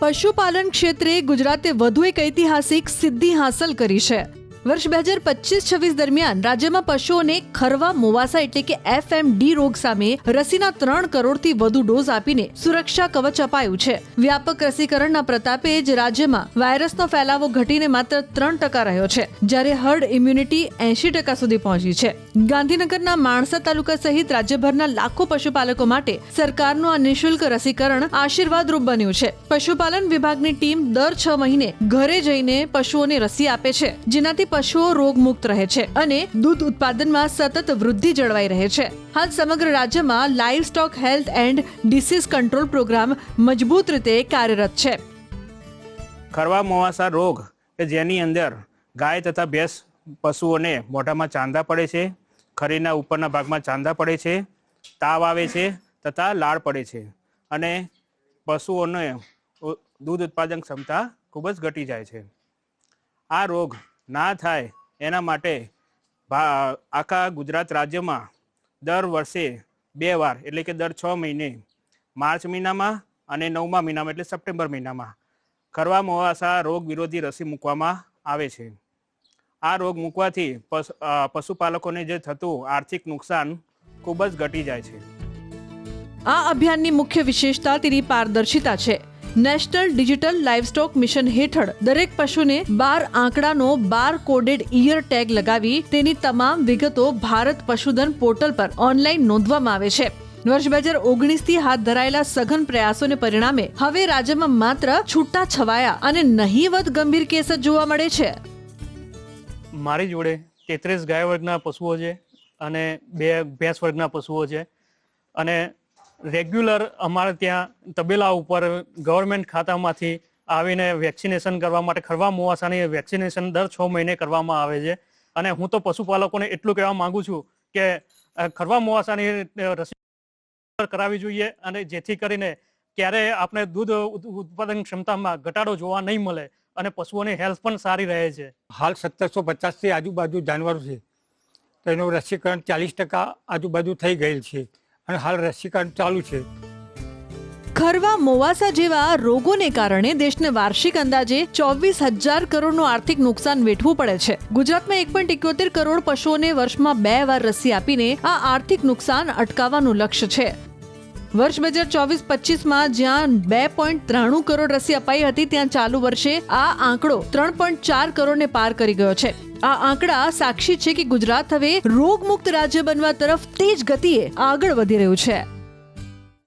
પશુપાલન ક્ષેત્રે ગુજરાતે વધુ એક ઐતિહાસિક સિદ્ધિ હાંસલ કરી છે। વર્ષ 2025-26 દરમિયાન રાજ્યમાં પશુઓને ખરવા મોવાસા એટલે કે FMD રોગ સામે રસીના 3 કરોડથી વધુ ડોઝ આપીને સુરક્ષા કવચ અપાયું છે। વ્યાપક રસીકરણના પ્રતાપે જ રાજ્યમાં વાયરસનો ફેલાવો ઘટીને માત્ર 3% રહ્યો છે, જ્યારે હર્ડ ઇમ્યુનિટી 80% સુધી પહોંચી છે। ગાંધીનગરના માણસા તાલુકા સહિત રાજ્યભરના લાખો પશુપાલકો માટે સરકારનું આ નિઃશુલ્ક રસીકરણ આશીર્વાદરૂપ બન્યું છે। પશુપાલન વિભાગની ટીમ દર 6 મહિને ઘરે જઈને પશુઓને રસી આપે છે, જેનાથી પશુઓ રોગમુક્ત રહે છે અને દૂધ ઉત્પાદનમાં સતત વૃદ્ધિ જળવાઈ રહે છે। હાલ સમગ્ર રાજ્યમાં live stock health and disease control programme મજબૂત રીતે કાર્યરત છે। ખરવા મોવાસા રોગ કે જેની અંદર ગાય તથા ભેંસ પશુઓને મોઢામાં ચાંદા પડે છે, ખરીના ઉપરના ભાગમાં ચાંદા પડે છે, તાવ આવે છે તથા લાળ પડે છે અને પશુઓને દૂધ ઉત્પાદન ક્ષમતા ખૂબ જ ઘટી જાય છે। આ રોગ ના થાય એના માટે આખા ગુજરાત રાજ્યમાં દર વર્ષે 2 વાર એટલે કે દર 6 મહિને માર્ચ મહિનામાં અને 9મા મહિનામાં એટલે સપ્ટેમ્બર મહિનામાં ખરવા મોવાસા રોગ વિરોધી રસી મૂકવામાં આવે છે। આ રોગ મૂકવાથી પશુપાલકોને જે થતું આર્થિક નુકસાન ખૂબ જ ઘટી જાય છે। આ અભિયાનની મુખ્ય વિશેષતા તેની પારદર્શિતા છે। નેશનલ ડિજિટલ લાઇવસ્ટોક મિશન હેઠળ દરેક પશુને 12 આંકડાનો બાર-કોડેડ ઇયર ટેગ લગાવી તેની તમામ વિગતો ભારત પશુધન પોર્ટલ પર ઓનલાઈન નોંધવામાં આવે છે। વર્ષ 2019થી હાથ ધરાયેલા સઘન પ્રયાસોને પરિણામે હવે રાજ્યમાં માત્ર છૂટા છવાયા અને નહીવત ગંભીર કેસ જ જોવા મળે છે। મારી જોડે 33 ગાય વર્ગના પશુઓ છે અને 2 ભેંસ વર્ગના પશુઓ છે અને રેગ્યુલર અમારે ત્યાં તબેલા ઉપર ગવર્મેન્ટ ખાતામાંથી આવીને વેક્સિનેશન કરવા માટે ખરવા મોવાસાની વેક્સિનેશન દર 6 મહિને કરવામાં આવે છે। અને હું તો પશુપાલકોને એટલું કહેવા માંગુ છું કે ખરવા મોવાસાની રસી કરાવવી જોઈએ અને જેથી કરીને ક્યારેય આપણે દૂધ ઉત્પાદન ક્ષમતામાં ઘટાડો જોવા નહીં મળે અને પશુઓની હેલ્થ પણ સારી રહે છે। હાલ 1750થી આજુબાજુ જાનવરો છે, તો એનું રસીકરણ 40% આજુબાજુ થઈ ગયેલ છે અને હાલ રસીકરણ ચાલુ છે। ખરવા મોવાસા જેવા રોગોને કારણે દેશને વાર્ષિક અંદાજે 24,000 કરોડનું આર્થિક નુકસાન વેઠવું પડે છે। ગુજરાતમાં 1.71 કરોડ પશુઓને વર્ષમાં 2 વાર રસી આપીને આ આર્થિક નુકસાન અટકાવવાનું લક્ષ્ય છે। વર્ષ 2024-25માં જ્યાં 2.93 કરોડ રસી અપાઈ હતી, ત્યાં ચાલુ વર્ષે આ આંકડો 3.4 કરોડને પાર કરી ગયો છે। આ આંકડા સાક્ષી છે કે ગુજરાત હવે રોગમુક્ત રાજ્ય બનવા તરફ તેજ ગતિએ આગળ વધી રહ્યું છે।